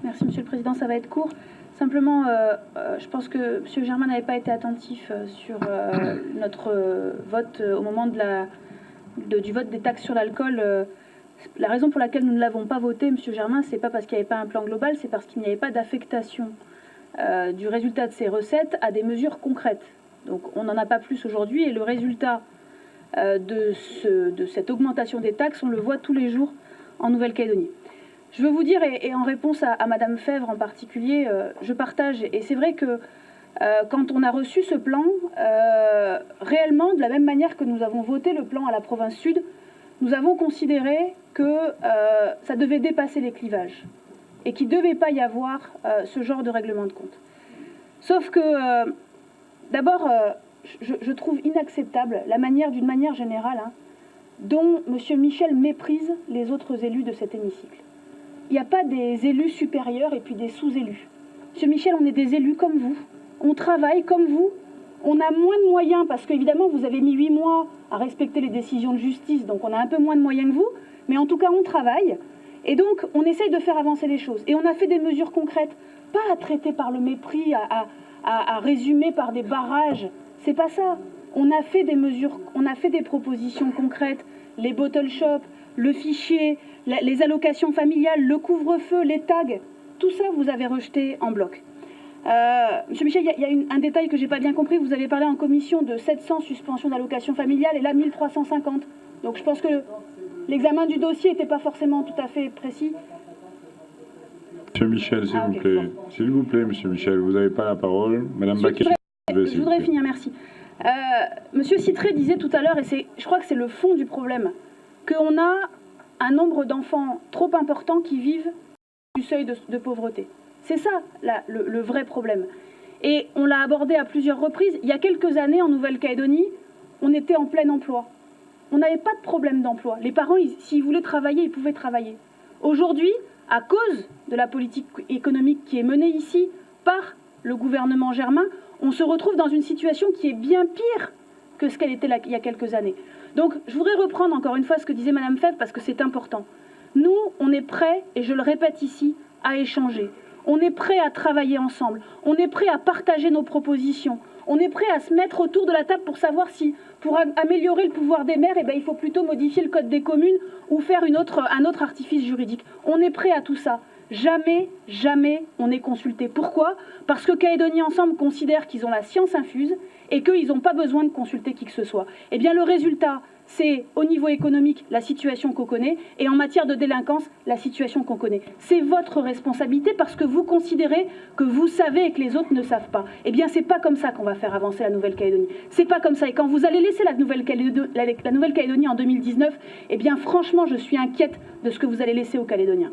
Merci Monsieur le Président, ça va être court. Simplement, je pense que M. Germain n'avait pas été attentif sur notre vote au moment du vote des taxes sur l'alcool. La raison pour laquelle nous ne l'avons pas voté, M. Germain, c'est pas parce qu'il n'y avait pas un plan global, c'est parce qu'il n'y avait pas d'affectation du résultat de ces recettes à des mesures concrètes. Donc on n'en a pas plus aujourd'hui et le résultat de cette augmentation des taxes, on le voit tous les jours en Nouvelle-Calédonie. Je veux vous dire, et en réponse à Madame Fèvre en particulier, je partage, et c'est vrai que quand on a reçu ce plan, réellement, de la même manière que nous avons voté le plan à la province sud, nous avons considéré que ça devait dépasser les clivages et qu'il ne devait pas y avoir ce genre de règlement de compte. Sauf que, d'abord, je trouve inacceptable la manière, d'une manière générale, dont M. Michel méprise les autres élus de cet hémicycle. Il n'y a pas des élus supérieurs et puis des sous-élus. Monsieur Michel, on est des élus comme vous. On travaille comme vous. On a moins de moyens parce qu'évidemment, vous avez mis 8 mois à respecter les décisions de justice, donc on a un peu moins de moyens que vous. Mais en tout cas, on travaille. Et donc, on essaye de faire avancer les choses. Et on a fait des mesures concrètes, pas à traiter par le mépris, à résumer par des barrages. C'est pas ça. On a fait des mesures, on a fait des propositions concrètes. Les bottle shops, le fichier, les allocations familiales, le couvre-feu, les tags, tout ça, vous avez rejeté en bloc. Monsieur Michel, il y a un détail que je n'ai pas bien compris. Vous avez parlé en commission de 700 suspensions d'allocations familiales et là, 1350. Donc je pense que l'examen du dossier n'était pas forcément tout à fait précis. Monsieur Michel, s'il vous plaît. Bon. S'il vous plaît, Monsieur Michel, vous n'avez pas la parole. Madame Baquet, je voudrais finir, merci. Monsieur Citré disait tout à l'heure, et je crois que c'est le fond du problème, qu'on a un nombre d'enfants trop important qui vivent du seuil de pauvreté. C'est ça le vrai problème. Et on l'a abordé à plusieurs reprises. Il y a quelques années, en Nouvelle-Calédonie, on était en plein emploi. On n'avait pas de problème d'emploi. Les parents, s'ils voulaient travailler, ils pouvaient travailler. Aujourd'hui, à cause de la politique économique qui est menée ici par le gouvernement Germain, on se retrouve dans une situation qui est bien pire que ce qu'elle était il y a quelques années. Donc, je voudrais reprendre encore une fois ce que disait Madame Fèvre parce que c'est important. Nous, on est prêts, et je le répète ici, à échanger. On est prêts à travailler ensemble. On est prêts à partager nos propositions. On est prêts à se mettre autour de la table pour savoir si, pour améliorer le pouvoir des maires, il faut plutôt modifier le code des communes ou faire un autre artifice juridique. On est prêts à tout ça. Jamais, jamais on est consulté. Pourquoi? Parce que Calédonie Ensemble considère qu'ils ont la science infuse et qu'ils n'ont pas besoin de consulter qui que ce soit. Eh bien, le résultat, c'est au niveau économique la situation qu'on connaît et en matière de délinquance, la situation qu'on connaît. C'est votre responsabilité parce que vous considérez que vous savez et que les autres ne savent pas. Eh bien, c'est pas comme ça qu'on va faire avancer la Nouvelle-Calédonie. C'est pas comme ça. Et quand vous allez laisser la Nouvelle-Calédonie en 2019, eh bien, franchement, je suis inquiète de ce que vous allez laisser aux Calédoniens.